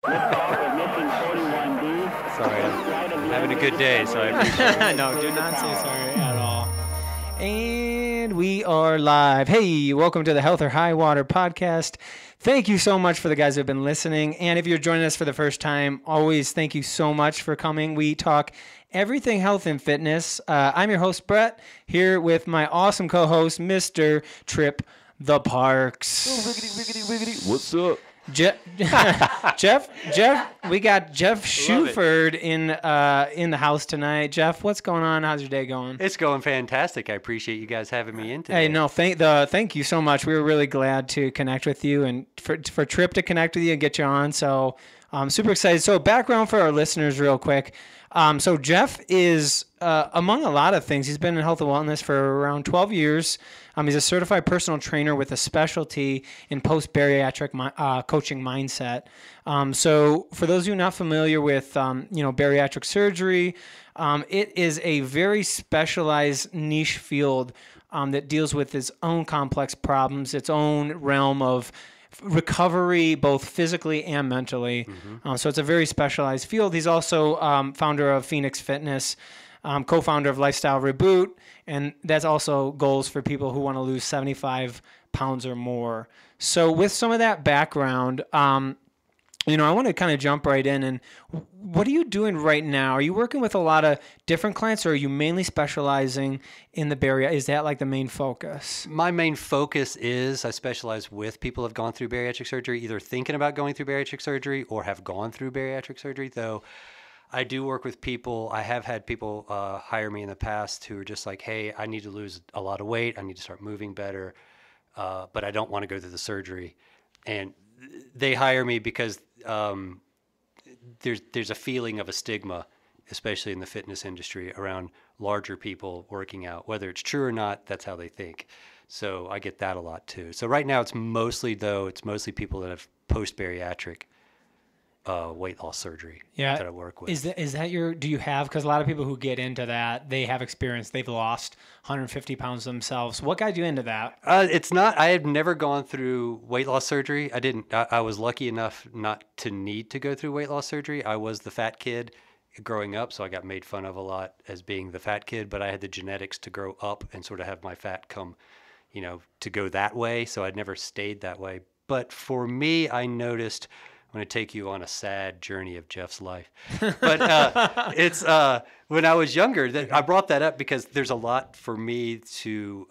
Sorry, I'm having a good day, so I appreciate it. No, do not say sorry at all. And we are live. Hey, welcome to the Health or High Water podcast. Thank you so much for the guys who have been listening. And if you're joining us for the first time, always thank you so much for coming. We talk everything health and fitness. I'm your host, Brett, here with my awesome co-host, Mr. Tripp the Parks. Oh, wiggity, wiggity, wiggity. What's up? Jeff, we got Geof Shuford in the house tonight. Jeff, what's going on? How's your day going? It's going fantastic. I appreciate you guys having me in today. Hey, no, thank you so much. We were really glad to connect with you and for Tripp to connect with you and get you on. So I'm super excited. So background for our listeners real quick. So Jeff is, among a lot of things, he's been in health and wellness for around 12 years. He's a certified personal trainer with a specialty in post-bariatric coaching mindset. So for those of you not familiar with, bariatric surgery, it is a very specialized niche field that deals with its own complex problems, its own realm of recovery, both physically and mentally. Mm-hmm. So it's a very specialized field. He's also founder of Phoenix Fitness, co-founder of Lifestyle Reboot, and that's also goals for people who want to lose 75 pounds or more. So with some of that background, I want to kind of jump right in. And what are you doing right now? Are you working with a lot of different clients, or are you mainly specializing in the bariatric? Is that like the main focus? My main focus is I specialize with people who have gone through bariatric surgery, either thinking about going through bariatric surgery or have gone through bariatric surgery, though I do work with people. I have had people hire me in the past who are just like, hey, I need to lose a lot of weight. I need to start moving better, but I don't want to go through the surgery. And they hire me because there's a feeling of a stigma, especially in the fitness industry, around larger people working out. Whether it's true or not, that's how they think. So I get that a lot too. So right now it's mostly people that have post-bariatric weight loss surgery that I work with. Is that do you have, because a lot of people who get into that, they have experience, they've lost 150 pounds themselves. What got you into that? It's not, I have never gone through weight loss surgery. I was lucky enough not to need to go through weight loss surgery. I was the fat kid growing up, so I got made fun of a lot as being the fat kid, but I had the genetics to grow up and sort of have my fat come, to go that way. So I'd never stayed that way. But for me, I noticed, I'm going to take you on a sad journey of Jeff's life. But it's when I was younger, that I brought that up because there's a lot for me to,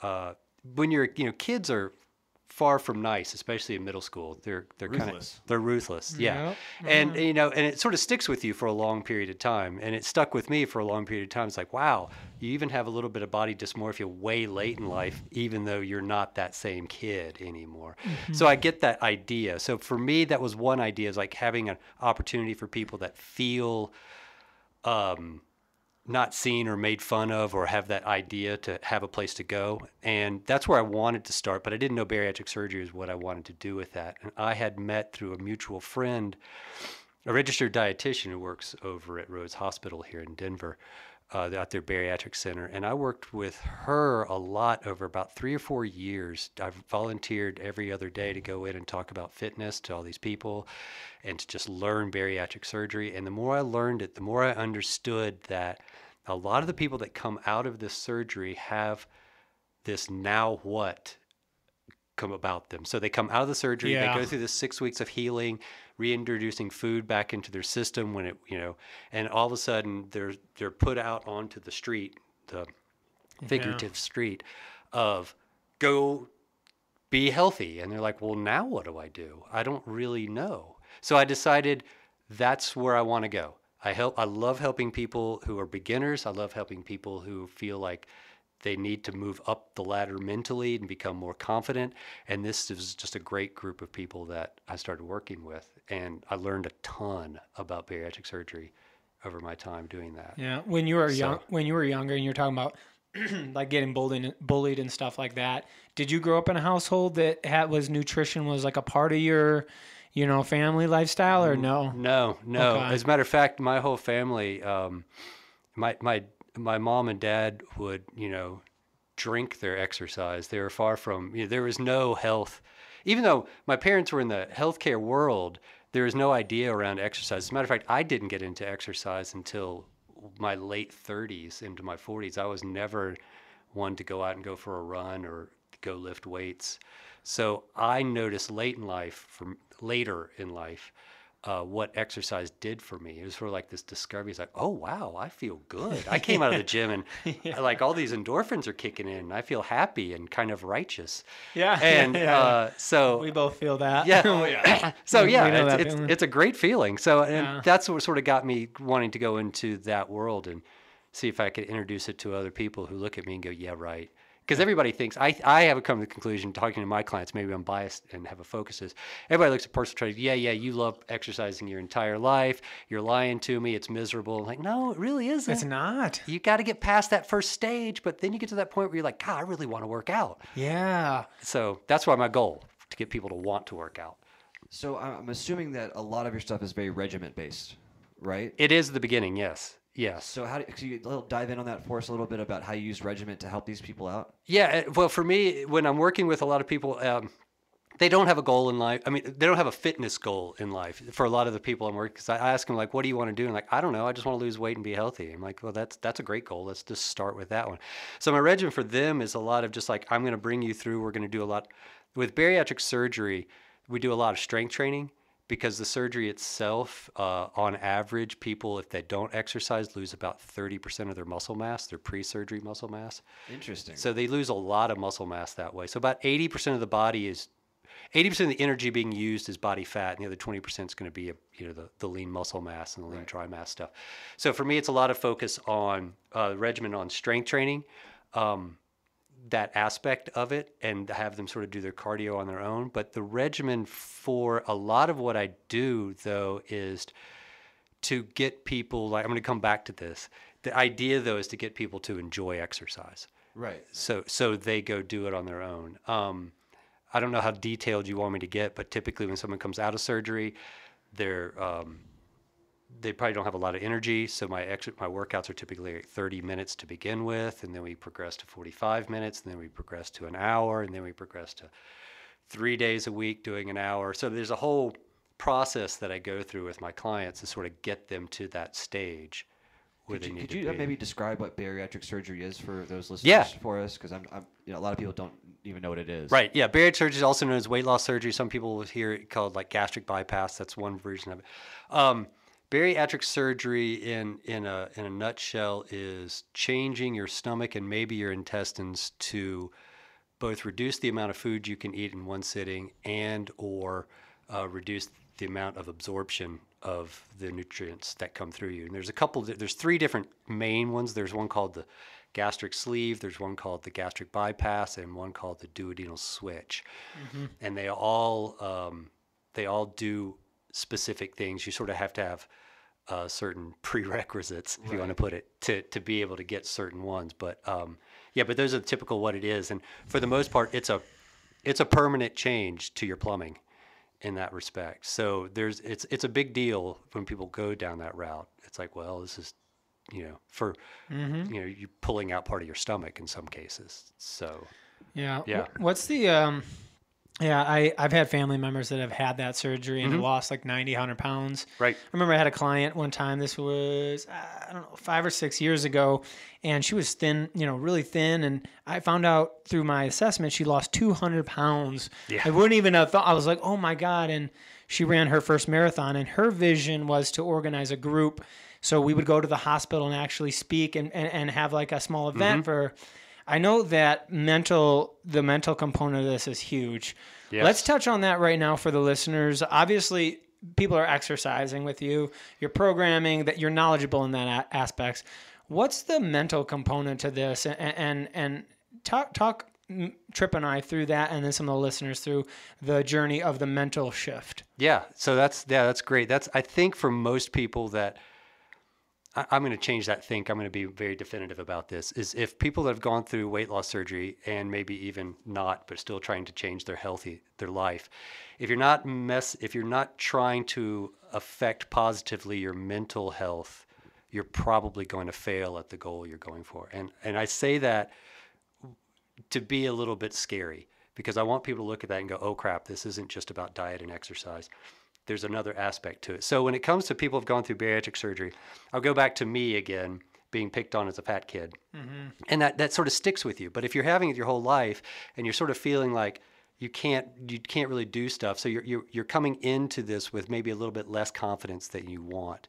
when you're, kids are far from nice, especially in middle school. They're ruthless. They're ruthless. Yeah. Yep. And, and it sort of sticks with you for a long period of time. And it stuck with me for a long period of time. It's like, wow, you even have a little bit of body dysmorphia way late in life, even though you're not that same kid anymore. Mm-hmm. So I get that idea. So for me, that was one idea, is like having an opportunity for people that feel not seen or made fun of, or have that idea to have a place to go. And that's where I wanted to start, but I didn't know bariatric surgery is what I wanted to do with that. And I had met through a mutual friend, a registered dietitian who works over at Rhodes Hospital here in Denver, at their bariatric center. And I worked with her a lot over about 3 or 4 years. I've volunteered every other day to go in and talk about fitness to all these people and to just learn bariatric surgery. And the more I learned it, the more I understood that a lot of the people that come out of this surgery have this now what come about them. So they come out of the surgery, they go through this 6 weeks of healing, reintroducing food back into their system when it, and all of a sudden they're put out onto the street, the figurative street of go be healthy. And they're like, well, now what do? I don't really know. So I decided that's where I want to go. I love helping people who are beginners. I love helping people who feel like they need to move up the ladder mentally and become more confident. And this is just a great group of people that I started working with. And I learned a ton about bariatric surgery over my time doing that. Yeah. When you were younger and you're talking about like getting bullied and stuff like that, did you grow up in a household that nutrition was like a part of your family lifestyle, or no? No. Okay. As a matter of fact, my whole family, my mom and dad would, drink their exercise. They were far from, there was no health. Even though my parents were in the healthcare world, there was no idea around exercise. As a matter of fact, I didn't get into exercise until my late 30s into my 40s. I was never one to go out and go for a run or go lift weights. So I noticed later in life, what exercise did for me. It was sort of like this discovery. It's like, oh wow, I feel good. I came out of the gym and like all these endorphins are kicking in. I feel happy and kind of righteous. Yeah. And so we both feel that. yeah. Oh, yeah. So We yeah, know that it's feeling. it's a great feeling. So and Yeah. that's what sort of got me wanting to go into that world and see if I could introduce it to other people who look at me and go, yeah, right. Because everybody thinks, I have come to the conclusion, talking to my clients, maybe I'm biased and have a focus, is everybody looks at personal training, yeah, you love exercising your entire life, you're lying to me, it's miserable. I'm like, no, it really isn't. It's not. You got to get past that first stage, but then you get to that point where you're like, God, I really want to work out. Yeah. So that's why my goal, to get people to want to work out. So I'm assuming that a lot of your stuff is very regiment based, right? It is the beginning, yes. Yes. So could you dive in on that for us a little bit about how you use regiment to help these people out? Yeah, well, for me, when I'm working with a lot of people, they don't have a goal in life. I mean, they don't have a fitness goal in life. For a lot of the people I'm working, because I ask them, like, what do you want to do? And like, I don't know. I just want to lose weight and be healthy. I'm like, well, that's a great goal. Let's just start with that one. So my regimen for them is a lot of just like, I'm going to bring you through. We're going to do a lot. With bariatric surgery, we do a lot of strength training. Because the surgery itself, on average, people, if they don't exercise, lose about 30% of their muscle mass, their pre-surgery muscle mass. Interesting. So they lose a lot of muscle mass that way. So about 80% of the body is, 80% of the energy being used is body fat, and the other 20% is going to be, the lean muscle mass and the lean dry mass stuff. So for me, it's a lot of focus on regimen on strength training. That aspect of it and have them sort of do their cardio on their own. But the regimen for a lot of what I do, though, is to get people, like, I'm going to come back to this. The idea, though, is to get people to enjoy exercise. Right. So they go do it on their own. I don't know how detailed you want me to get, but typically when someone comes out of surgery, they probably don't have a lot of energy, so my workouts are typically like 30 minutes to begin with, and then we progress to 45 minutes, and then we progress to an hour, and then we progress to 3 days a week doing an hour. So there's a whole process that I go through with my clients to sort of get them to that stage where they need to be. Could you maybe describe what bariatric surgery is for those listeners Yeah. for us? Because a lot of people don't even know what it is. Right. Yeah. Bariatric surgery is also known as weight loss surgery. Some people will hear it called like gastric bypass. That's one version of it. Bariatric surgery in a nutshell is changing your stomach and maybe your intestines to both reduce the amount of food you can eat in one sitting and or reduce the amount of absorption of the nutrients that come through you. And there's three different main ones. There's one called the gastric sleeve, there's one called the gastric bypass, and one called the duodenal switch. Mm-hmm. And they all do specific things. You sort of have to have certain prerequisites, if you want to put it, to be able to get certain ones. But but those are the typical what it is. And for the most part, it's a permanent change to your plumbing in that respect. So it's a big deal when people go down that route. It's like, well, this is, you're pulling out part of your stomach in some cases. So Yeah. Yeah. What's the I've had family members that have had that surgery and lost like 90, 100 pounds. Right. I remember I had a client one time, this was, 5 or 6 years ago, and she was thin, really thin. And I found out through my assessment, she lost 200 pounds. Yeah. I wouldn't even have thought, I was like, oh my God. And she ran her first marathon, and her vision was to organize a group. So we would go to the hospital and actually speak and have like a small event for her. I know that the mental component of this is huge. Yes. Let's touch on that right now for the listeners. Obviously, people are exercising with you. You're programming, that you're knowledgeable in that aspects. What's the mental component to this? And talk Tripp and I through that, and then some of the listeners through the journey of the mental shift. Yeah. So that's great. I think for most people that I'm going to change that think. I'm going to be very definitive about this, is if people that have gone through weight loss surgery and maybe even not, but still trying to change their life, if you're not trying to affect positively your mental health, you're probably going to fail at the goal you're going for. And I say that to be a little bit scary, because I want people to look at that and go, oh crap, this isn't just about diet and exercise. there's another aspect to it. So when it comes to people who've gone through bariatric surgery, I'll go back to me again, being picked on as a fat kid. And that sort of sticks with you. But if you're having it your whole life and you're sort of feeling like you can't really do stuff, so you're coming into this with maybe a little bit less confidence than you want.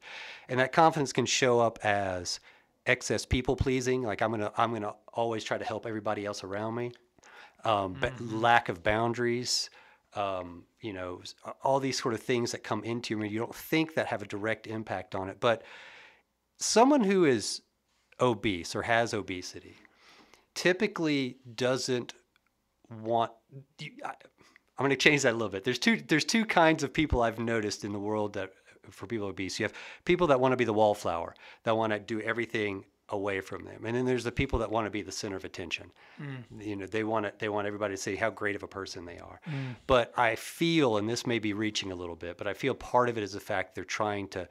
And that confidence can show up as excess people pleasing, like I'm gonna always try to help everybody else around me. But lack of boundaries, all these sort of things that come into you, you don't think that have a direct impact on it. But someone who is obese or has obesity typically doesn't want. I'm going to change that a little bit. There's two kinds of people I've noticed in the world that for people obese. You have people that want to be the wallflower, that want to do everything away from them, and then there's the people that want to be the center of attention. They want everybody to say how great of a person they are. But I feel, and this may be reaching a little bit, but I feel part of it is the fact they're trying to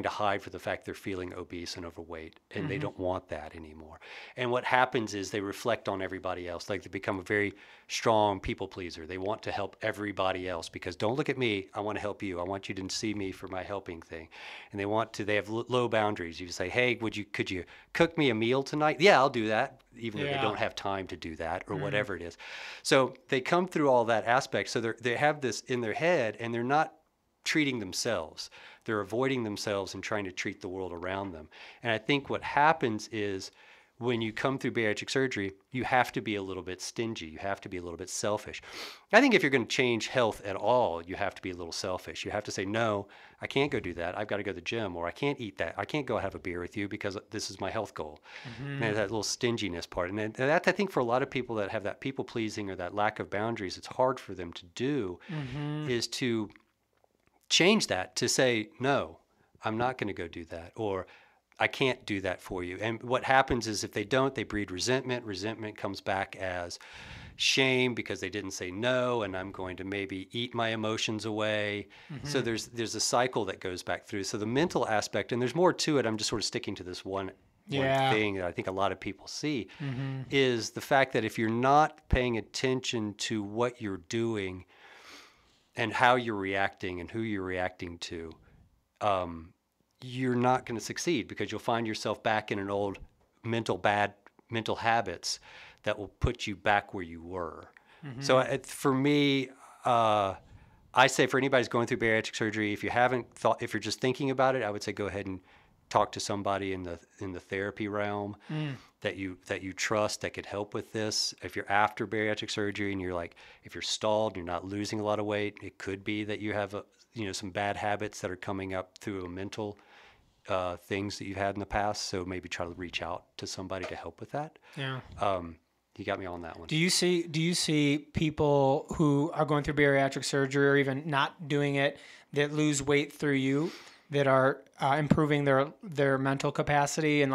hide for the fact they're feeling obese and overweight, and they don't want that anymore. And what happens is they reflect on everybody else. Like they become a very strong people pleaser. They want to help everybody else because don't look at me. I want to help you. I want you to see me for my helping thing. And they have low boundaries. You say, hey, could you cook me a meal tonight? Yeah, I'll do that, even though they don't have time to do that or whatever it is. So they come through all that aspect. So they have this in their head, and they're not treating themselves. They're avoiding themselves and trying to treat the world around them. And I think what happens is when you come through bariatric surgery, you have to be a little bit stingy. You have to be a little bit selfish. I think if you're going to change health at all, you have to be a little selfish. You have to say, no, I can't go do that. I've got to go to the gym, or I can't eat that. I can't go have a beer with you because this is my health goal. And that little stinginess part. And that, I think for a lot of people that have that people pleasing or that lack of boundaries, it's hard for them to do is to change that to say, no, I'm not going to go do that, or I can't do that for you. And what happens is if they don't, they breed resentment. Resentment comes back as shame because they didn't say no, and I'm going to maybe eat my emotions away. So there's a cycle that goes back through. So the mental aspect, and there's more to it, I'm just sort of sticking to this one thing that I think a lot of people see, is the fact that if you're not paying attention to what you're doing and how you're reacting and who you're reacting to, you're not going to succeed because you'll find yourself back in an old bad mental habits that will put you back where you were. So for me, I say for anybody who's going through bariatric surgery, if you're just thinking about it, I would say go ahead and talk to somebody in the therapy realm that you trust that could help with this. If you're after bariatric surgery and if you're stalled, you're not losing a lot of weight, it could be that you have some bad habits that are coming up through a mental things that you've had in the past. So maybe try to reach out to somebody to help with that. Yeah. You got me on that one. Do you see people who are going through bariatric surgery or even not doing it that lose weight through you, that are improving their mental capacity and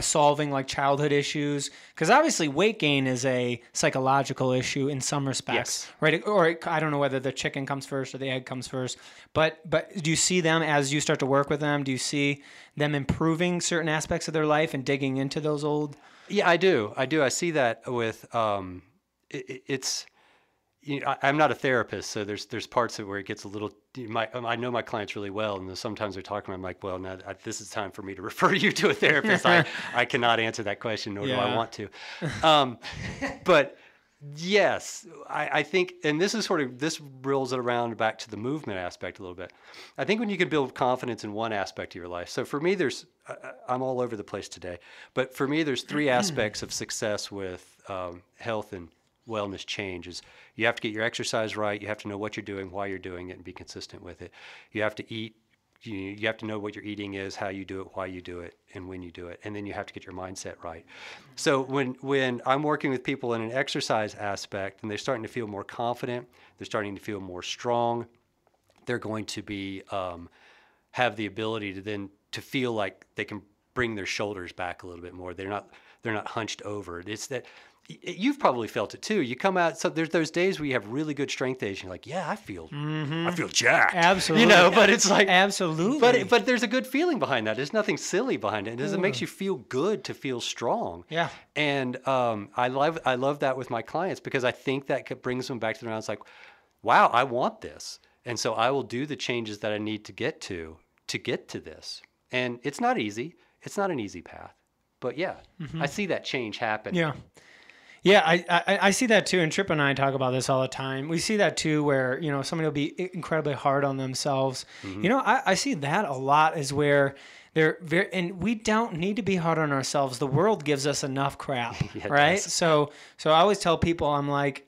solving childhood issues? Because obviously weight gain is a psychological issue in some respects, right? Or I don't know whether the chicken comes first or the egg comes first, but do you see them as you start to work with them? Do you see them improving certain aspects of their life and digging into those old? Yeah, I do. I see that with it's. I'm not a therapist, so there's parts of it where it gets a little. I know my clients really well, and sometimes they're talking. I'm like, well, now this is time for me to refer you to a therapist. I cannot answer that question, nor do I want to. But yes, I think, and this rolls it around back to the movement aspect a little bit. I think when you can build confidence in one aspect of your life. So for me, I'm all over the place today, but for me, there's three aspects of success with health and wellness change. Is you have to get your exercise right. You have to know what you're doing, why you're doing it, and be consistent with it. You have to eat. You have to know what your eating is, how you do it, why you do it, and when you do it. And then you have to get your mindset right. So when I'm working with people in an exercise aspect and they're starting to feel more confident, they're starting to feel more strong, they're going to be have the ability to feel like they can bring their shoulders back a little bit more. They're not hunched over. It's that. You've probably felt it too. You come out, so there's those days where you have really good strength days. And you're like, yeah, I feel jacked. Absolutely. But it's like, absolutely. But there's a good feeling behind that. There's nothing silly behind it. It makes you feel good to feel strong. Yeah. And I love that with my clients because I think that brings them back to the round. It's like, wow, I want this. And so I will do the changes that I need to get to this. And it's not easy. It's not an easy path. But yeah, I see that change happen. Yeah. Yeah, I see that too, and Tripp and I talk about this all the time. We see that too, where somebody will be incredibly hard on themselves. I see that a lot, is where they're very, and we don't need to be hard on ourselves. The world gives us enough crap, Yeah, right? does. So I always tell people, I'm like,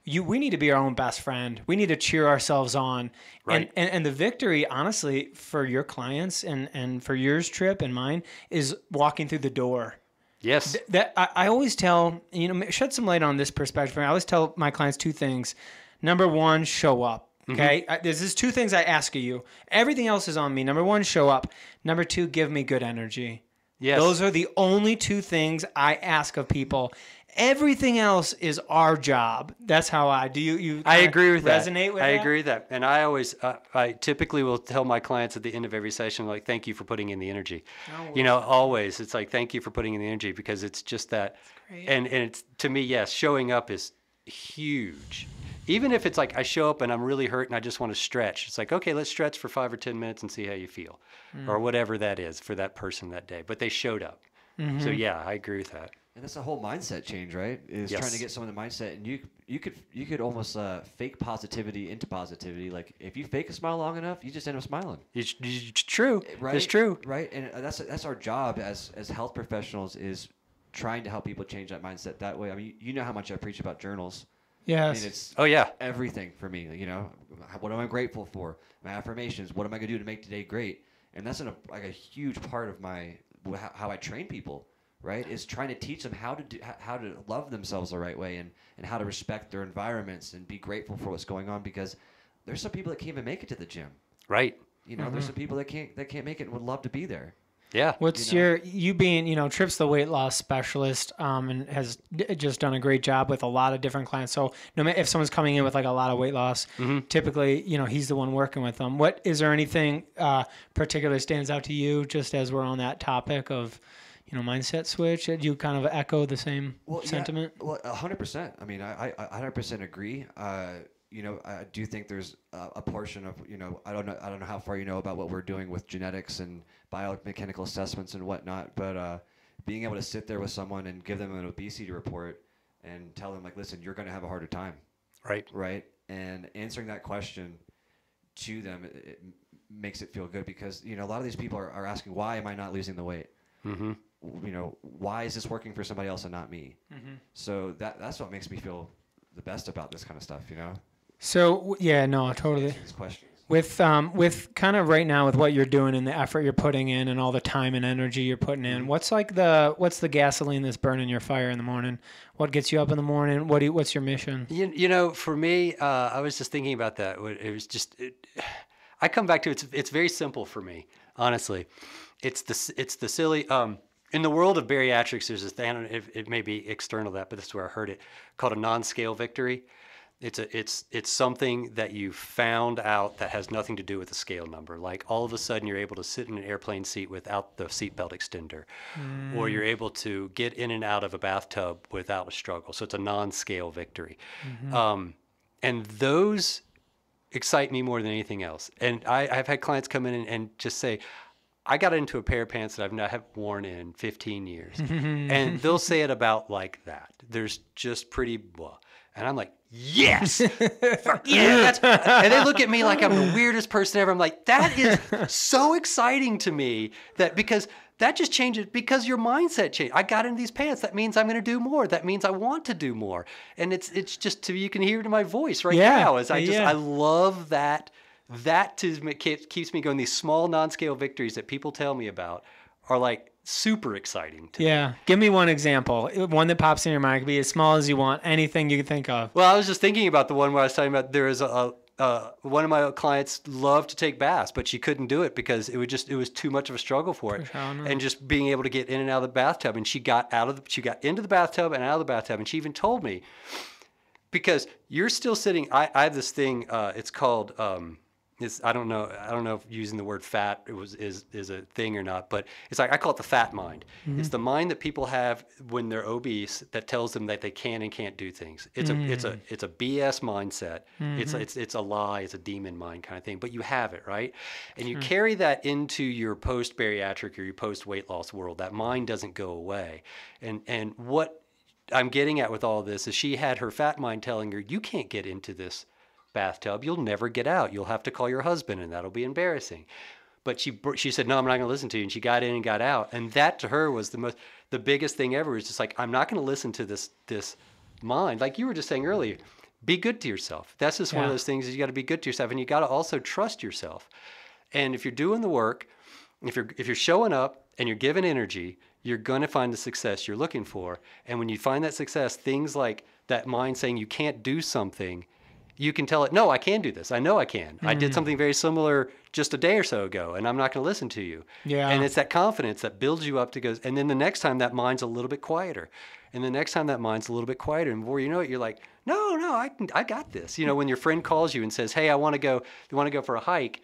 we need to be our own best friend. We need to cheer ourselves on, Right. and the victory, honestly, for your clients and for yours, Tripp, and mine, is walking through the door. Yes. That I always tell, shed some light on this perspective. I always tell my clients two things. Number one, show up. Okay. There's just two things I ask of you. Everything else is on me. Number one, show up. Number two, give me good energy. Yes. Those are the only two things I ask of people. Everything else is our job. That's how I do. You I agree with that. resonate with I that? agree with that. And I always, I typically will tell my clients at the end of every session, like, thank you for putting in the energy. Always. It's like, thank you for putting in the energy, because it's just that. great. And it's, to me, yes, showing up is huge. Even if it's like I show up and I'm really hurt and I just want to stretch. It's like, okay, let's stretch for 5 or 10 minutes and see how you feel, or whatever that is for that person that day. But they showed up. So yeah, I agree with that. And that's a whole mindset change, right? Is Yes. trying to get someone the mindset, and you could almost fake positivity into positivity. Like if you fake a smile long enough, you just end up smiling. It's true. Right? It's true. Right? And that's our job as health professionals, is trying to help people change that mindset that way. I mean, you know how much I preach about journals. I Yes. mean, it's Oh yeah. everything for me. What am I grateful for? My affirmations. What am I going to do to make today great? And that's a huge part of how I train people. Right, is trying to teach them how to love themselves the right way, and how to respect their environments and be grateful for what's going on, because there's some people that can't even make it to the gym. Right. There's some people that can't make it and would love to be there. Yeah. What's you you being, Tripp's the weight loss specialist, and has just done a great job with a lot of different clients. So no matter if someone's coming in with like a lot of weight loss, typically, he's the one working with them. Is there anything particular stands out to you, just as we're on that topic of, mindset switch? Do you kind of echo the same sentiment? Yeah, well, 100%. I mean, I 100% agree. I do think there's a portion of, I don't know how far you know about what we're doing with genetics and biomechanical assessments and whatnot, but being able to sit there with someone and give them an obesity report and tell them, like, listen, you're going to have a harder time. Right. And answering that question to them, it makes it feel good, because, a lot of these people are asking, why am I not losing the weight? Why is this working for somebody else and not me? So that's what makes me feel the best about this kind of stuff, So yeah, no, totally. These questions. With kind of right now with what you're doing and the effort you're putting in and all the time and energy you're putting in, what's the gasoline that's burning your fire in the morning? What gets you up in the morning? What's your mission? For me, I was just thinking about that. It was just, I come back to it's very simple for me, honestly. It's the silly. In the world of bariatrics, there's this thing. I don't know if it may be external to that, but this is where I heard it, called a non-scale victory. It's something that you found out that has nothing to do with the scale number. Like all of a sudden you're able to sit in an airplane seat without the seatbelt extender, or you're able to get in and out of a bathtub without a struggle. So it's a non-scale victory. And those excite me more than anything else. And I've had clients come in and just say, I got into a pair of pants that I've not have worn in 15 years. And they'll say it about like that. There's just pretty blah. And I'm like, yes, yeah. And they look at me like I'm the weirdest person ever. I'm like, that is so exciting to me, because that just changes, because your mindset changed. I got in these pants. That means I'm going to do more. That means I want to do more. And it's just, you can hear it in my voice right now. I love that. That keeps me going. These small non-scale victories that people tell me about are like super exciting to me. Give me one example. One that pops in your mind. It could be as small as you want. Anything you can think of. Well, I was just thinking about the one where I was talking about there is one of my clients loved to take baths, but she couldn't do it because it was too much of a struggle for it. And just being able to get in and out of the bathtub, and she got into the bathtub and out of the bathtub, and she even told me, because you're still sitting. I have this thing. It's called I don't know if using the word fat is a thing or not, but it's like I call it the fat mind. It's the mind that people have when they're obese that tells them that they can and can't do things. It's a BS mindset. It's a lie. It's a demon mind kind of thing. But you have it, right? And you carry that into your post bariatric or your post weight loss world. That mind doesn't go away. And what I'm getting at with all this is she had her fat mind telling her, you can't get into this bathtub, you'll never get out, you'll have to call your husband and that'll be embarrassing. But she said, no, I'm not going to listen to you, and she got in and got out. And that to her was the biggest thing ever. Is just like, I'm not going to listen to this mind, like you were just saying earlier. Be good to yourself. That's just one of those things, is you got to be good to yourself, and you got to also trust yourself. And if you're doing the work, if you're showing up and you're giving energy, you're going to find the success you're looking for. And when you find that success, things like that mind saying you can't do something, you can tell it, no, I can do this. I know I can. I did something very similar just a day or so ago, and I'm not going to listen to you. Yeah. And it's that confidence that builds you up to go. And then the next time that mind's a little bit quieter. And the next time that mind's a little bit quieter. And before you know it, you're like, no, I got this. You know, when your friend calls you and says, hey, you want to go for a hike.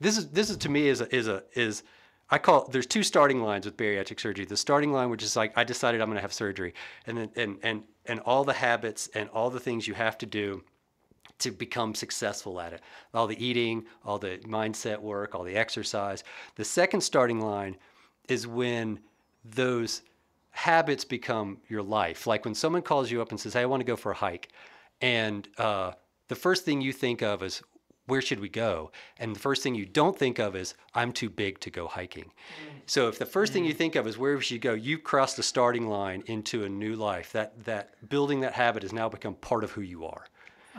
This is to me is I call it, there's two starting lines with bariatric surgery. The starting line, which is like, I decided I'm going to have surgery. And then, and all the habits and all the things you have to do to become successful at it. All the eating, all the mindset work, all the exercise. The second starting line is when those habits become your life. Like when someone calls you up and says, hey, I want to go for a hike. And the first thing you think of is, where should we go? And the first thing you don't think of is, I'm too big to go hiking. So if the first thing you think of is where we should go, you've crossed the starting line into a new life. That building that habit has now become part of who you are.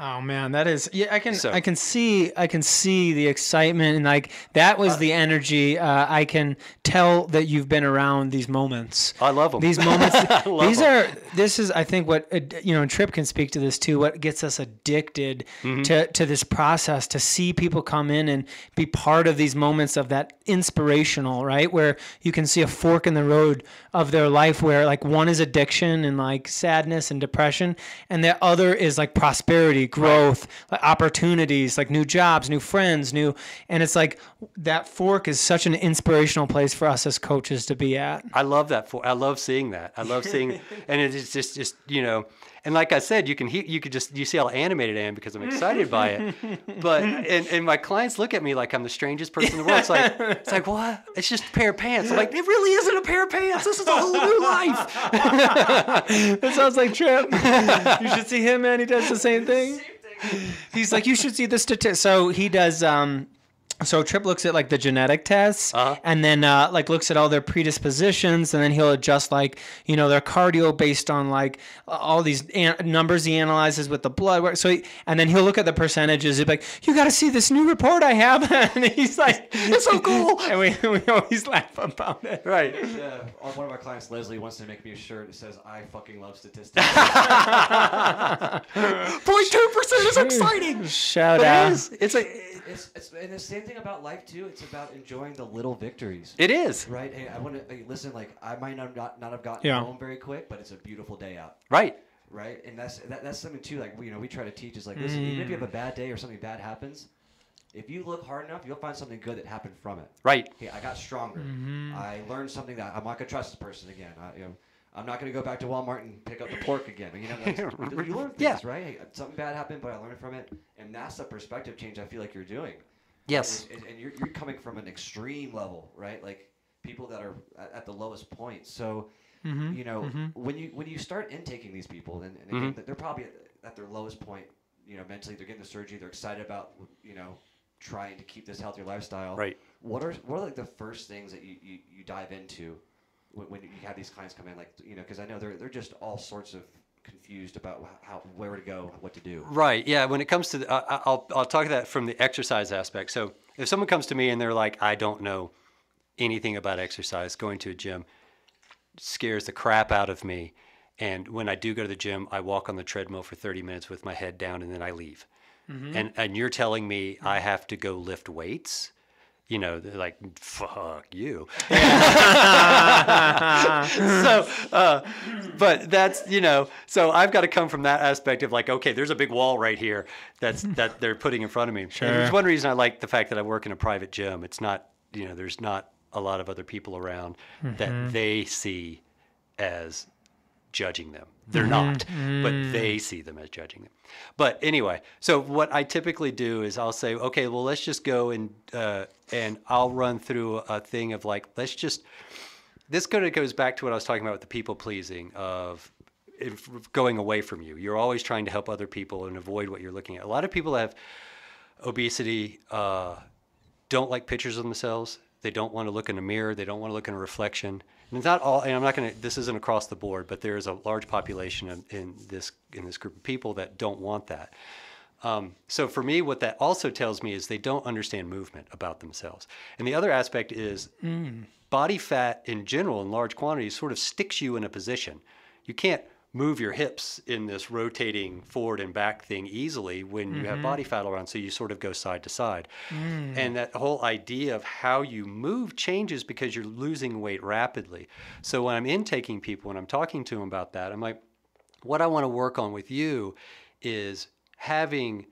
Oh man, that is, yeah. I can see the excitement, and like that was the energy. I can tell that you've been around these moments. I love them. These moments. This is, I think, what and Tripp can speak to this too. What gets us addicted to this process, to see people come in and be part of these moments of that inspirational, right? Where you can see a fork in the road of their life, where like one is addiction and like sadness and depression, and the other is like prosperity, growth, like opportunities, like new jobs, new friends, and it's like that fork is such an inspirational place for us as coaches to be at. I love that. I love seeing that. I love seeing, and it's just and like I said, you see how animated I am because I'm excited by it. But and my clients look at me like I'm the strangest person in the world. It's like what? It's just a pair of pants. I'm like, it really isn't a pair of pants. This is a whole new life. That sounds like Tripp. You should see him, man. He does the same thing. He's like, you should see the statistics. So he does. So Tripp looks at like the genetic tests, and then like looks at all their predispositions, and then he'll adjust like their cardio based on like all these numbers he analyzes with the blood work. So and then he'll look at the percentages. He'll be like, "You got to see this new report I have," and he's like, "It's so cool," and we always laugh about it. Right. One of our clients, Leslie, wants to make me a shirt that says, "I fucking love statistics." 0.2% is exciting. Shout out. It's and the same thing about life too. It's about enjoying the little victories. It is. Right. Hey, I want to listen. Like I might not have gotten home very quick, but it's a beautiful day out. Right. Right. And that's something too. Like we try to teach is like, listen, even if you have a bad day or something bad happens, if you look hard enough, you'll find something good that happened from it. Right. Hey, I got stronger. I learned something that I'm not gonna trust this person again. I'm not going to go back to Walmart and pick up the pork again. You learn things, right? Hey, something bad happened, but I learned from it. And that's the perspective change I feel like you're doing. Yes. And you're coming from an extreme level, right? Like people that are at the lowest point. So, when you start intaking these people, and again, they're probably at their lowest point, mentally. They're getting the surgery. They're excited about, trying to keep this healthier lifestyle. Right. What are like the first things that you dive into when you have these clients come in, like, because I know they're just all sorts of confused about where to go, what to do. Right. Yeah. When it comes to, I'll talk that from the exercise aspect. So if someone comes to me and they're like, I don't know anything about exercise, going to a gym scares the crap out of me. And when I do go to the gym, I walk on the treadmill for 30 minutes with my head down and then I leave. And you're telling me I have to go lift weights? they're like, fuck you. But that's, so I've got to come from that aspect of like, okay, there's a big wall right here that they're putting in front of me. Sure. And there's one reason I like the fact that I work in a private gym. It's not, there's not a lot of other people around that they see as judging them. They're not, but they see them as judging them. But anyway, so what I typically do is I'll say, okay, well, let's just go and I'll run through a thing of like, this kind of goes back to what I was talking about with the people pleasing of going away from you. You're always trying to help other people and avoid what you're looking at. A lot of people have obesity, don't like pictures of themselves. They don't want to look in a mirror. They don't want to look in a reflection. And it's not all, and I'm not going to, this isn't across the board, but there is a large population in this group of people that don't want that. So for me, what that also tells me is they don't understand movement about themselves. And the other aspect is body fat in general in large quantities sort of sticks you in a position. You can't move your hips in this rotating forward and back thing easily when you have body fat around, so you sort of go side to side. And that whole idea of how you move changes because you're losing weight rapidly. So when I'm intaking people, when I'm talking to them about that, I'm like, what I want to work on with you is having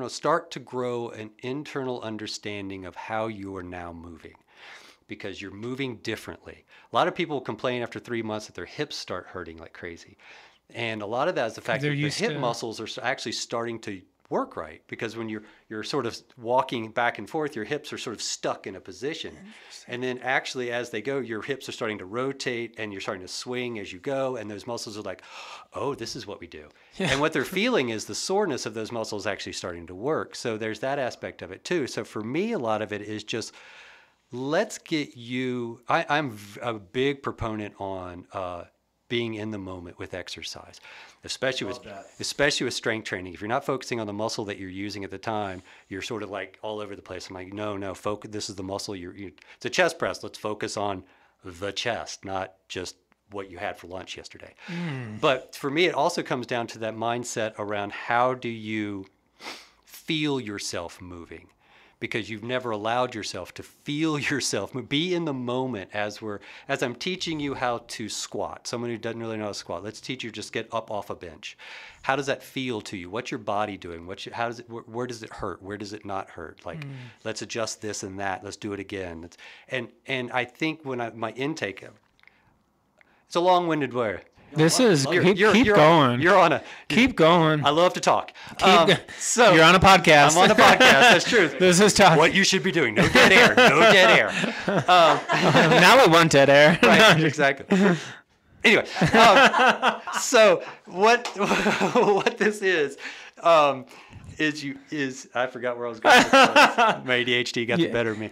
start to grow an internal understanding of how you are now moving, because you're moving differently. A lot of people complain after 3 months that their hips start hurting like crazy. And a lot of that is the fact that the hip muscles are actually starting to work right, because when you're sort of walking back and forth, your hips are sort of stuck in a position. And then actually as they go, your hips are starting to rotate and you're starting to swing as you go, and those muscles are like, oh, this is what we do. Yeah. And what they're feeling is the soreness of those muscles actually starting to work. So there's that aspect of it too. So for me, a lot of it is just, let's get you, I'm a big proponent on being in the moment with exercise, especially with strength training. If you're not focusing on the muscle that you're using at the time, you're sort of like all over the place. I'm like, no, focus. This is the muscle it's a chest press. Let's focus on the chest, not just what you had for lunch yesterday. But for me, it also comes down to that mindset around how do you feel yourself moving? Because you've never allowed yourself to feel yourself be in the moment as I'm teaching you how to squat. Someone who doesn't really know how to squat, let's teach you just get up off a bench. How does that feel to you? What's your body doing? Where does it hurt? Where does it not hurt? Like, let's adjust this and that. Let's do it again. And I think my intake, it's a long-winded word. This is keep going. You're on a keep going. I love to talk. So you're on a podcast. I'm on a podcast. That's true. This is tough. What you should be doing. No dead air. No dead air. Now we want dead air. Right. Exactly. Anyway, so what this is I forgot where I was going. My ADHD got the better of me.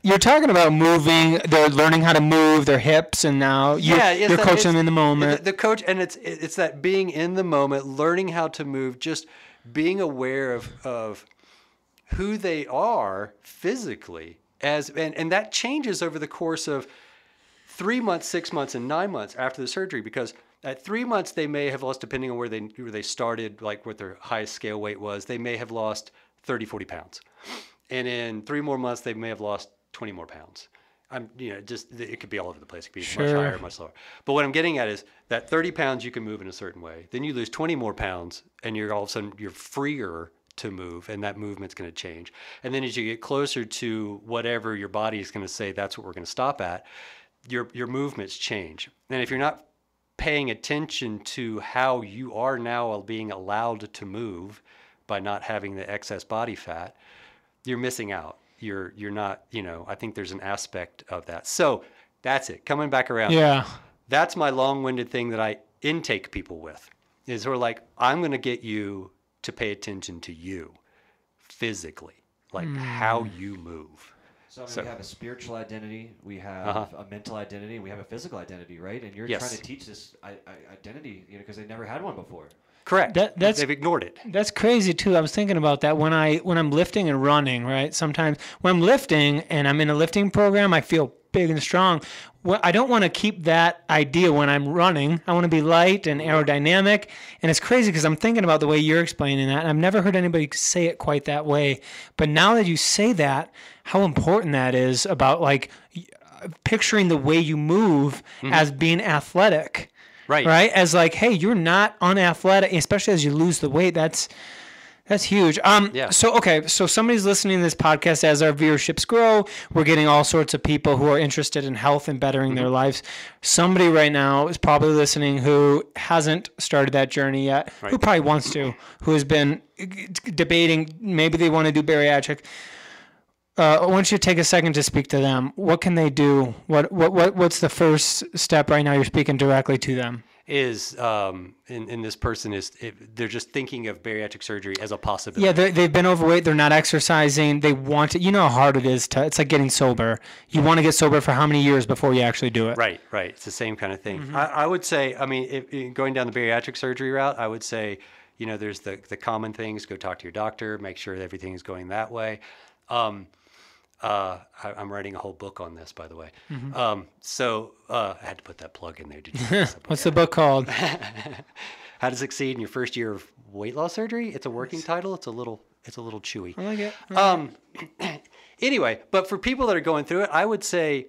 You're talking about moving. They're learning how to move their hips, and now you're coaching them in the moment. The coach, and it's that being in the moment, learning how to move, just being aware of who they are physically, and that changes over the course of 3 months, 6 months, and 9 months after the surgery, because at 3 months, they may have lost, depending on where they started, like what their highest scale weight was, they may have lost 30, 40 pounds. And in 3 more months, they may have lost 20 more pounds. It could be all over the place. It could be much higher, much lower. But what I'm getting at is that 30 pounds you can move in a certain way. Then you lose 20 more pounds, and all of a sudden you're freer to move, and that movement's going to change. And then as you get closer to whatever your body is going to say, that's what we're going to stop at, your movements change. And if you're not paying attention to how you are now being allowed to move by not having the excess body fat, you're missing out. You're not, I think there's an aspect of that. So that's it. Coming back around. Yeah. That's my long-winded thing that I intake people with, is sort of like, I'm going to get you to pay attention to you physically, like how you move. So, we have a spiritual identity, we have a mental identity, and we have a physical identity, right? And you're trying to teach this identity, because they never had one before. Correct. That's They've ignored it. That's crazy too. I was thinking about that when I'm lifting and running, right? Sometimes when I'm lifting and I'm in a lifting program, I feel big and strong. Well, I don't want to keep that idea when I'm running. I want to be light and aerodynamic. And it's crazy because I'm thinking about the way you're explaining that. And I've never heard anybody say it quite that way. But now that you say that, how important that is about like picturing the way you move as being athletic. Right. As like, hey, you're not unathletic, especially as you lose the weight. That's huge. So somebody's listening to this podcast as our viewerships grow. We're getting all sorts of people who are interested in health and bettering their lives. Somebody right now is probably listening who hasn't started that journey yet, who probably wants to, who has been debating maybe they want to do bariatric. I want you to take a second to speak to them. What can they do? What's the first step right now? You're speaking directly to them. Is in this person is they're just thinking of bariatric surgery as a possibility. Yeah, they've been overweight. They're not exercising. They want to. You know how hard it is to. It's like getting sober. You want to get sober for how many years before you actually do it? Right. It's the same kind of thing. I would say. I mean, if going down the bariatric surgery route, I would say, there's the common things. Go talk to your doctor. Make sure everything is going that way. I'm writing a whole book on this, by the way. So I had to put that plug in there. Did you What's the book called? How to Succeed in Your First Year of Weight Loss Surgery. It's a working title. It's a little chewy. I like it. Anyway, but for people that are going through it, I would say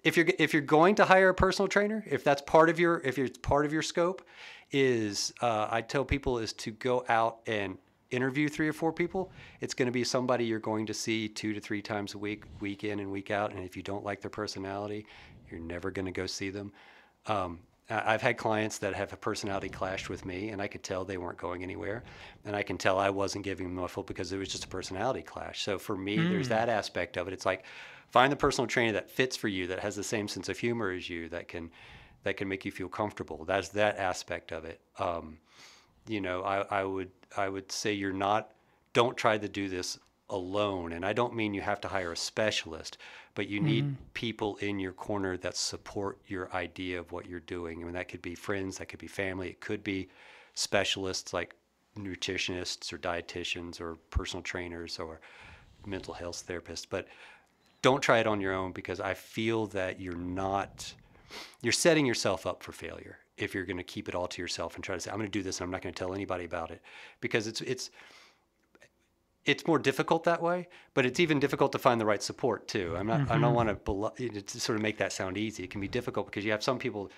if you're going to hire a personal trainer, if it's part of your scope, I tell people is to go out and interview 3 or 4 people. It's going to be somebody you're going to see 2 to 3 times a week, week in and week out. And if you don't like their personality, you're never going to go see them. I've had clients that have a personality clashed with me, and I could tell they weren't going anywhere. And I can tell I wasn't giving them full because it was just a personality clash. So for me, there's that aspect of it. It's like find the personal trainer that fits for you, that has the same sense of humor as you, that can make you feel comfortable. That's that aspect of it. I would say don't try to do this alone. And I don't mean you have to hire a specialist, but you need people in your corner that support your idea of what you're doing. I mean, that could be friends, that could be family, it could be specialists like nutritionists or dietitians or personal trainers or mental health therapists. But don't try it on your own, because I feel that you're setting yourself up for failure if you're going to keep it all to yourself and try to say, I'm going to do this and I'm not going to tell anybody about it, because it's more difficult that way, but it's even difficult to find the right support too. I don't want to sort of make that sound easy. It can be difficult because you have some people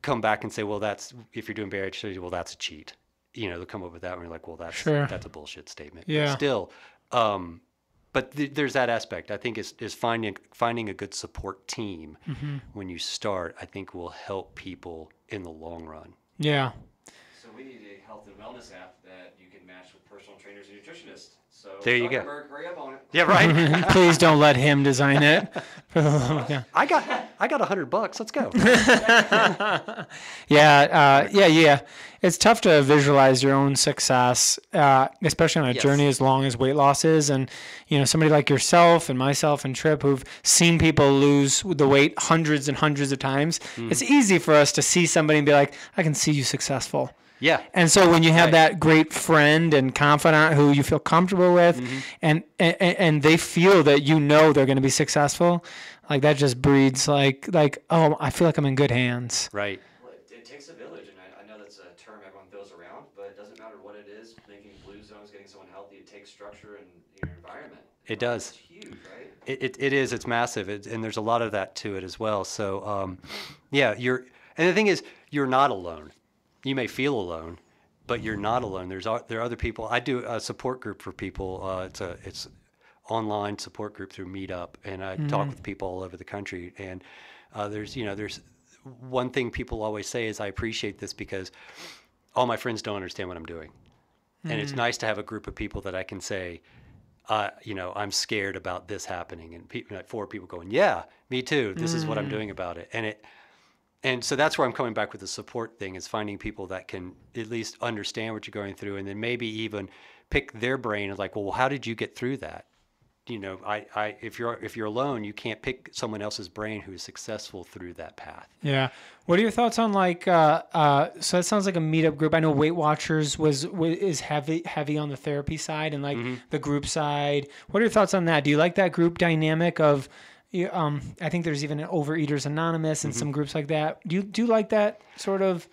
come back and say, well, if you're doing bariatric surgery, well, that's a cheat. They'll come up with that and you're like, well, that's a bullshit statement. Yeah. But still, but there's that aspect. I think is finding a good support team when you start, I think will help people in the long run. Yeah. So we need a health and wellness app that you can match with personal trainers and nutritionists. So there you go. Hurry up on it. Yeah, right. Please don't let him design it. Yeah. I got $100. Let's go. Yeah. It's tough to visualize your own success, especially on a journey as long as weight loss is. And, somebody like yourself and myself and Tripp who've seen people lose the weight hundreds and hundreds of times. It's easy for us to see somebody and be like, I can see you successful. Yeah. And so when you have that great friend and confidant who you feel comfortable with and they feel that they're going to be successful, like that just breeds like, oh, I feel like I'm in good hands. Right. Well, it takes a village, and I know that's a term everyone throws around, but it doesn't matter what it is. Making blue zones, getting someone healthy, it takes structure and your environment. It does. It's huge, right? It is. It's massive, and there's a lot of that to it as well. So, and the thing is, you're not alone. You may feel alone, but you're not alone. There are other people. I do a support group for people. It's online support group through Meetup, and I talk with people all over the country. And there's one thing people always say is, I appreciate this because all my friends don't understand what I'm doing, and it's nice to have a group of people that I can say, I'm scared about this happening, and 4 people going, yeah, me too. This is what I'm doing about it, And so that's where I'm coming back with the support thing, is finding people that can at least understand what you're going through, and then maybe even pick their brain and like, well, how did you get through that? if you're alone, you can't pick someone else's brain who is successful through that path. Yeah. What are your thoughts on so that sounds like a meetup group. I know Weight Watchers is heavy on the therapy side and the group side. What are your thoughts on that? Do you like that group dynamic of, I think there's even an Overeaters Anonymous and some groups like that. Do you like that sort of?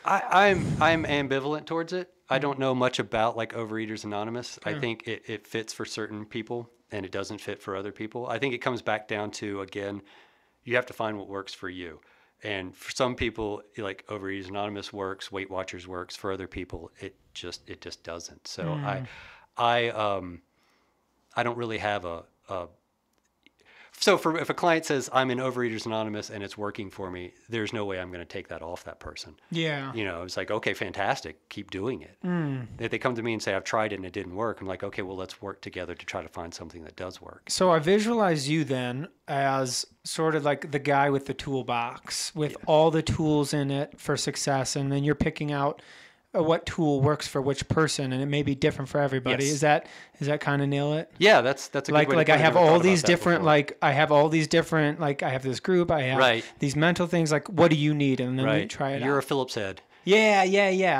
I'm ambivalent towards it. I don't know much about like Overeaters Anonymous. I think it fits for certain people and it doesn't fit for other people. I think it comes back down to, again, you have to find what works for you. And for some people, like Overeaters Anonymous works, Weight Watchers works. For other people, it just doesn't. So I don't really have so if a client says I'm in Overeaters Anonymous and it's working for me, there's no way I'm going to take that off that person. Yeah. It's like, okay, fantastic. Keep doing it. If they come to me and say, I've tried it and it didn't work, I'm like, okay, well, let's work together to try to find something that does work. So I visualize you then as sort of like the guy with the toolbox with all the tools in it for success. And then you're picking out what tool works for which person, and it may be different for everybody. Yes. Is that kind of nail it? Yeah, that's a good way to like put I it. have Never all thought about these that different before. I have this group, I have these mental things, like what do you need, and then we try it You're out. a Phillips head Yeah.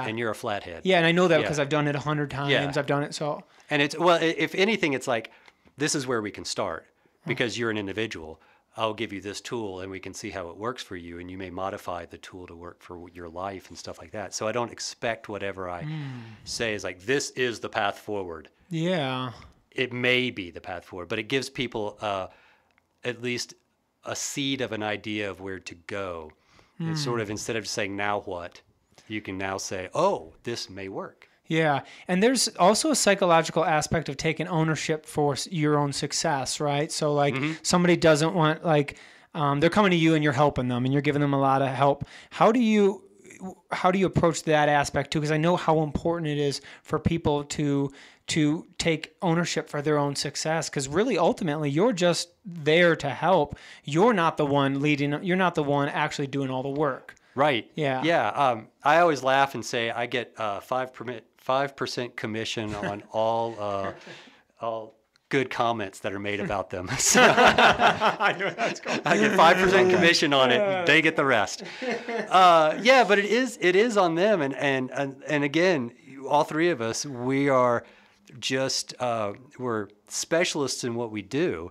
and you're a flathead. Yeah, and I know that because I've done it 100 times. Yeah. I've done it so. And if anything, it's like, this is where we can start because you're an individual. I'll give you this tool and we can see how it works for you, and you may modify the tool to work for your life and stuff like that. So I don't expect whatever I say is like, this is the path forward. Yeah. It may be the path forward, but it gives people at least a seed of an idea of where to go. It's sort of, instead of saying, now what, you can now say, oh, this may work. Yeah. And there's also a psychological aspect of taking ownership for your own success, right? So like somebody doesn't want, they're coming to you and you're helping them and you're giving them a lot of help. How do you approach that aspect too? Because I know how important it is for people to take ownership for their own success. Because really, ultimately, you're just there to help. You're not the one leading. You're not the one actually doing all the work. Right. Yeah. Yeah. I always laugh and say I get 5% commission on all good comments that are made about them. So I know that's cool. I get 5% commission on it. They get the rest. Yeah, but it is on them. And again, all three of us, we are just we're specialists in what we do.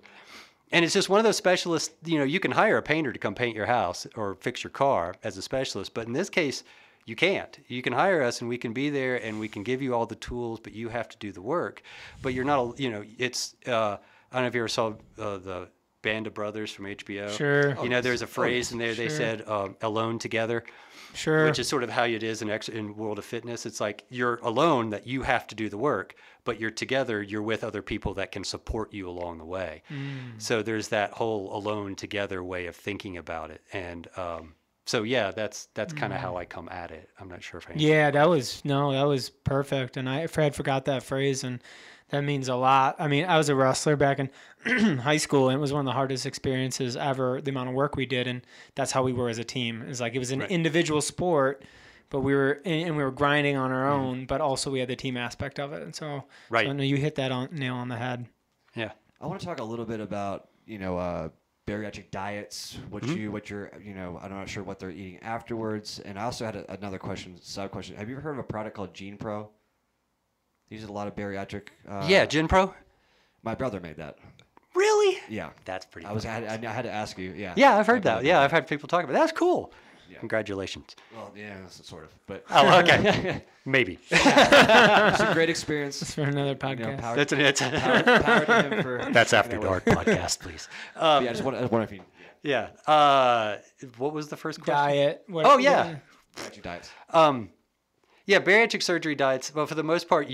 And it's just one of those specialists, you can hire a painter to come paint your house or fix your car as a specialist. But in this case, you can't. You can hire us and we can be there and we can give you all the tools, but you have to do the work. But you're not, it's, I don't know if you ever saw the Band of Brothers from HBO. Sure. There's a phrase in there, they said, alone together. Sure. Which is sort of how it is in World of Fitness. It's like you're alone, that you have to do the work, but you're together, you're with other people that can support you along the way. So there's that whole alone together way of thinking about it. And so yeah, that's kind of how I come at it. I'm not sure if I answered. Yeah, that was perfect. And I had forgot that phrase, and that means a lot. I mean, I was a wrestler back in high school, and it was one of the hardest experiences ever, the amount of work we did, and that's how we were as a team. It's like it was an individual sport, but we were grinding on our own, but also we had the team aspect of it. And so I know you hit that nail on the head. Yeah. I want to talk a little bit about, bariatric diets, what you're, I'm not sure what they're eating afterwards. And I also had another sub question. Have you ever heard of a product called Gene Pro? They use a lot of bariatric. Yeah, Gen Pro. My brother made that. Really? Yeah. That's pretty. I had to ask you. Yeah. Yeah, I've heard that. Yeah, I've had people talk about it. That's cool. Yeah. Congratulations. Well, yeah, sort of, but. Oh, okay. Maybe. It's a great experience. That's for another podcast. Power to him for. That's After Dark podcast, please. Yeah, I just wonder if you. Yeah. What was the first question? Diet. Yeah. Bariatric diets. Yeah, bariatric surgery diets. Well, for the most part,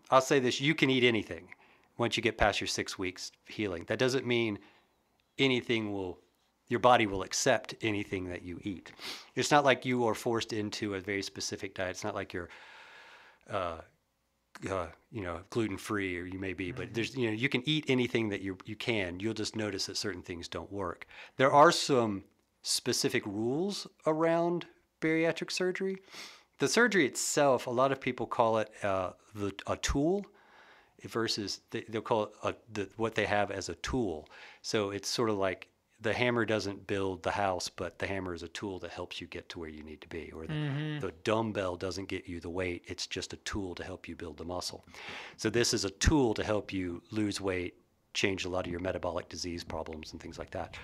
I'll say this: you can eat anything once you get past your 6 weeks healing. That doesn't mean your body will accept anything that you eat. It's not like you are forced into a very specific diet. It's not like you're, gluten-free, or you may be, but there's, you can eat anything that you can. You'll just notice that certain things don't work. There are some specific rules around bariatric surgery. The surgery itself, a lot of people call it a tool. versus they'll call it what they have as a tool. So it's sort of like the hammer doesn't build the house, but the hammer is a tool that helps you get to where you need to be. Or the dumbbell doesn't get you the weight. It's just a tool to help you build the muscle. So this is a tool to help you lose weight, change a lot of your metabolic disease problems and things like that.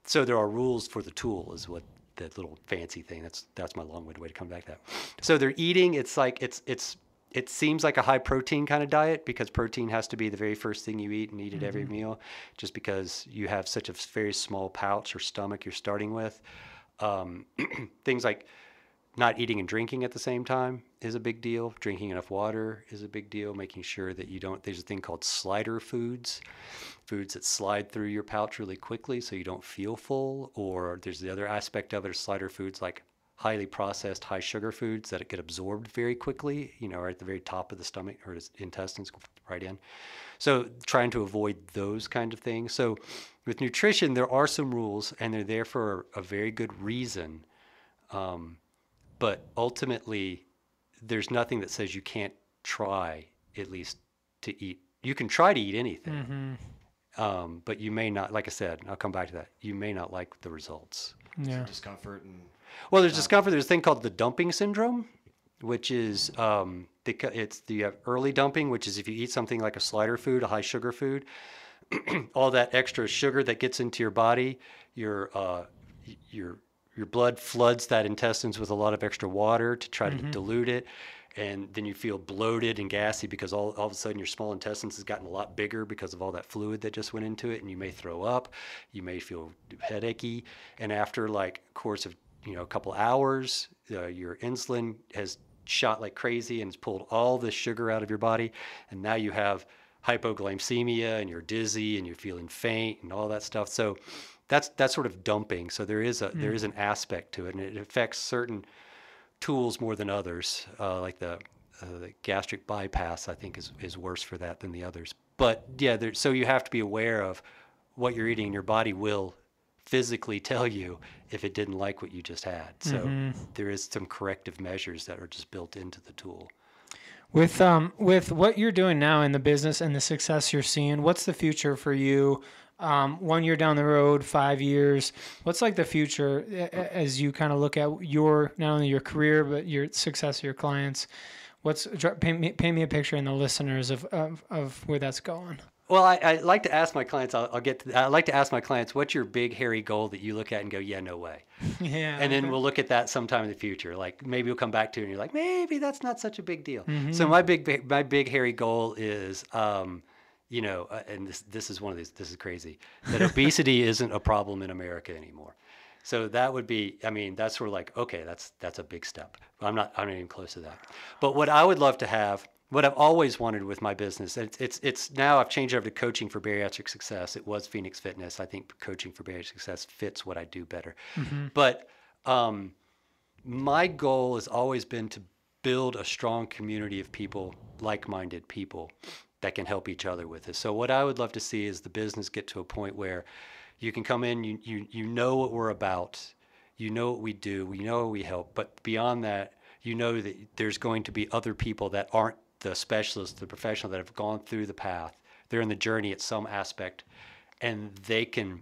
So there are rules for the tool is what that little fancy thing. That's my long-winded way to come back to that. So they're eating. It's like it seems like a high protein kind of diet because protein has to be the very first thing you eat and eat it every meal, just because you have such a very small pouch or stomach you're starting with. Things like not eating and drinking at the same time is a big deal. Drinking enough water is a big deal. Making sure that you don't, there's a thing called slider foods that slide through your pouch really quickly so you don't feel full. Or there's the other aspect of it, slider foods like highly processed, high sugar foods that get absorbed very quickly, or at the very top of the stomach or the intestines right in. So trying to avoid those kind of things. So with nutrition, there are some rules and they're there for a very good reason. But ultimately, there's nothing that says you can't try at least to eat. You can try to eat anything, but you may not, like I said, I'll come back to that. You may not like the results. Yeah. Discomfort and well, there's discomfort. There's a thing called the dumping syndrome, which is it's the early dumping, which is if you eat something like a slider food, a high sugar food, all that extra sugar that gets into your body, your blood floods that intestines with a lot of extra water to try to dilute it. And then you feel bloated and gassy because all of a sudden your small intestines has gotten a lot bigger because of all that fluid that just went into it. And you may throw up, you may feel headachy. And after like a course of, a couple hours, your insulin has shot like crazy and it's pulled all the sugar out of your body. And now you have hypoglycemia and you're dizzy and you're feeling faint and all that stuff. So that's sort of dumping. So there is an aspect to it, and it affects certain tools more than others. Like the gastric bypass, I think is worse for that than the others. But yeah, so you have to be aware of what you're eating. Your body will physically tell you if it didn't like what you just had. So there is some corrective measures that are just built into the tool. With what you're doing now in the business and the success you're seeing, what's the future for you? 1 year down the road, 5 years, what's like the future as you kind of look at your, not only your career, but your success of your clients? Paint me a picture in the listeners of where that's going. Well, I like to ask my clients, I like to ask my clients, what's your big hairy goal that you look at and go, yeah, no way. Yeah. And then we'll look at that sometime in the future. Like maybe we'll come back to it and you're like, maybe that's not such a big deal. So my big hairy goal is, and this is one of these, this is crazy, that obesity isn't a problem in America anymore. So that would be, that's sort of like, okay, that's a big step. I'm not even close to that. But what I would love to have, what I've always wanted with my business, it's now I've changed over to coaching for bariatric success. It was Phoenix Fitness. I think coaching for bariatric success fits what I do better. But my goal has always been to build a strong community of people, like-minded people that can help each other with this. So what I would love to see is the business get to a point where you can come in, you know what we're about, you know what we do, we know what we help, but beyond that, you know that there's going to be other people that aren't the specialists, the professional that have gone through the path. They're in the journey at some aspect, and they can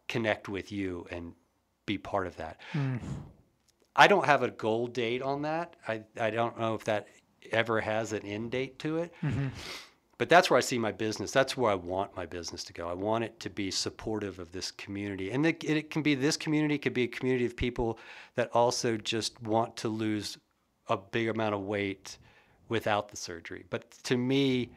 connect with you and be part of that. I don't have a goal date on that. I don't know if that ever has an end date to it. But that's where I see my business. That's where I want my business to go. I want it to be supportive of this community. And it can be this community, could be a community of people that also just want to lose a big amount of weight without the surgery. But to me,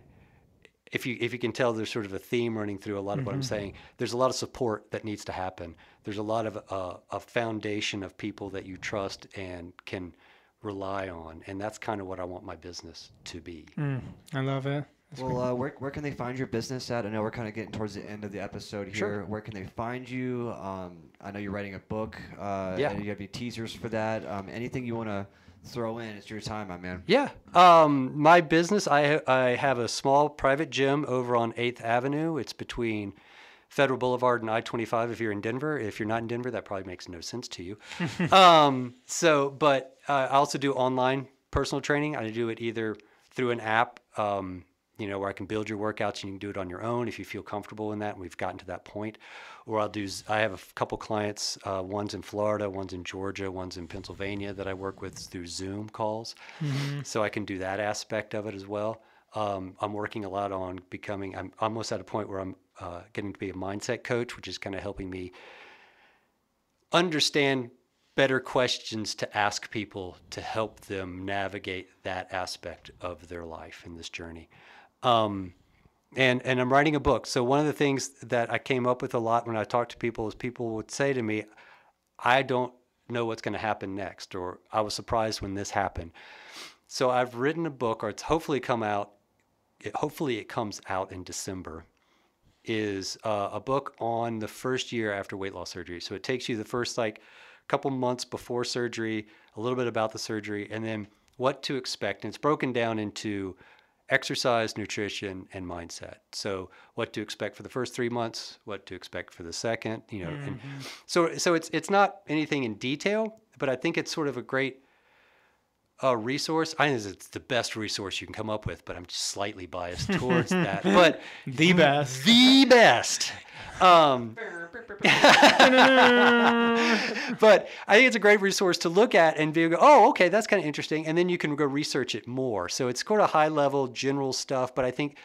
if you can tell, there's sort of a theme running through a lot of what I'm saying. There's a lot of support that needs to happen. There's a lot of a foundation of people that you trust and can rely on. And that's kind of what I want my business to be. I love it. Well, where can they find your business at? I know we're kind of getting towards the end of the episode here. Sure. Where can they find you? I know you're writing a book. Yeah. And you have any teasers for that? Anything you want to throw in? It's your time, my man. Yeah. My business, I have a small private gym over on 8th Avenue. It's between Federal Boulevard and I-25 if you're in Denver. If you're not in Denver, that probably makes no sense to you. But I also do online personal training. I do it either through an app, where I can build your workouts and you can do it on your own if you feel comfortable in that. And we've gotten to that point. Or I have a couple clients, one's in Florida, one's in Georgia, one's in Pennsylvania that I work with through Zoom calls. So I can do that aspect of it as well. I'm working a lot on I'm almost at a point where I'm getting to be a mindset coach, which is kind of helping me understand better questions to ask people to help them navigate that aspect of their life in this journey. And I'm writing a book. So one of the things that I came up with a lot when I talk to people is people would say to me, I don't know what's going to happen next, or I was surprised when this happened. So I've written a book, or it's hopefully it comes out in December, is a book on the first year after weight loss surgery. So it takes you the first couple months before surgery, a little bit about the surgery, and then what to expect. And it's broken down into exercise, nutrition, and mindset. So what to expect for the first 3 months, what to expect for the second, and so it's not anything in detail, but I think it's sort of a great resource. I think it's the best resource you can come up with, but I'm just slightly biased towards that. But the best. But I think it's a great resource to look at and go, oh, okay, that's kind of interesting. And then you can go research it more. So it's sort of high level, general stuff, but I think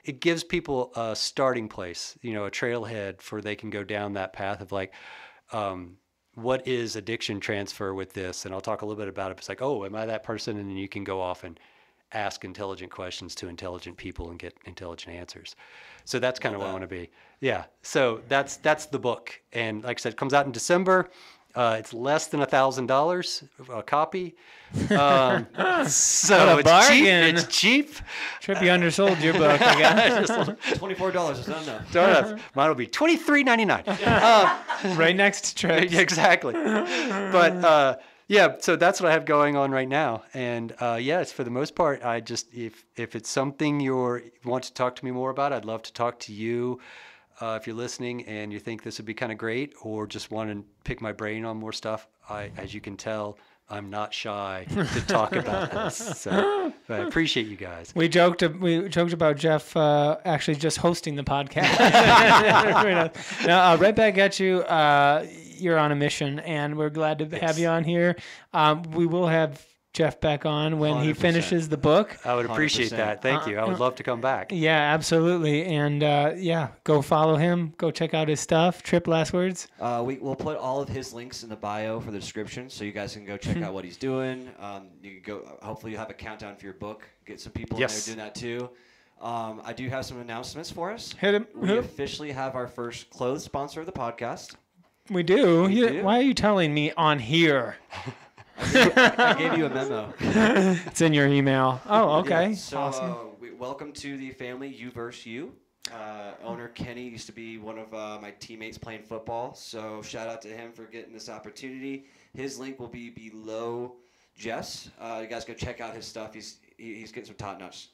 it gives people a starting place, a trailhead for they can go down that path of what is addiction transfer with this? And I'll talk a little bit about it. It's like, oh, am I that person? And then you can go off and ask intelligent questions to intelligent people and get intelligent answers. So that's kind of what I want to be. Yeah. So that's the book. And like I said, it comes out in December. It's less than $1,000 a copy. So it's cheap. It's cheap. Tripp, you undersold your book, I guess. $24 is not enough. Don't enough. Mine will be $23.99. Right next to Tripp. Exactly. But yeah, so that's what I have going on right now. And it's for the most part, I just if it's something you want to talk to me more about, I'd love to talk to you. If you're listening and you think this would be kind of great, or just want to pick my brain on more stuff, as you can tell, I'm not shy to talk about this. So but I appreciate you guys. We joked about Geof actually just hosting the podcast. Now, right back at you. You're on a mission, and we're glad to have you on here. We will have Geof back on when 100%. He finishes the book. I would appreciate 100%. That. Thank you. I would love to come back. Yeah, absolutely. And go follow him. Go check out his stuff. Tripp, last words? We'll put all of his links in the bio for the description, so you guys can go check out what he's doing. You can go. Hopefully, you have a countdown for your book. Get some people in there doing that too. I do have some announcements for us. Hit him. We officially have our first clothes sponsor of the podcast. We do. Why are you telling me on here? I gave you a memo. It's in your email. Oh, okay. Yeah, so, awesome. Welcome to the family, You vs. You. Owner Kenny used to be one of my teammates playing football, so shout out to him for getting this opportunity. His link will be below Jess. You guys go check out his stuff. He's getting some top-notch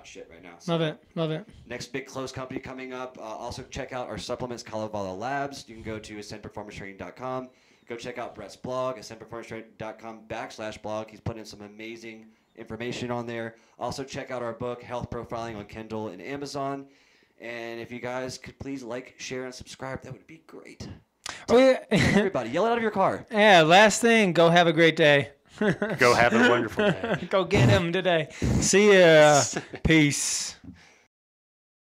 shit right now. So Love it. Next big clothes company coming up. Also check out our supplements, Kalevala Labs. You can go to ascendperformancetraining.com. Go check out Brett's blog, ascendperformancetraining.com/blog. He's put in some amazing information on there. Also check out our book, Health Profiling, on Kindle and Amazon. And if you guys could please like, share, and subscribe, that would be great. Oh, yeah. Everybody, yell it out of your car. Yeah, last thing, go have a great day. Go have a wonderful day. Go get him today. See ya. Peace.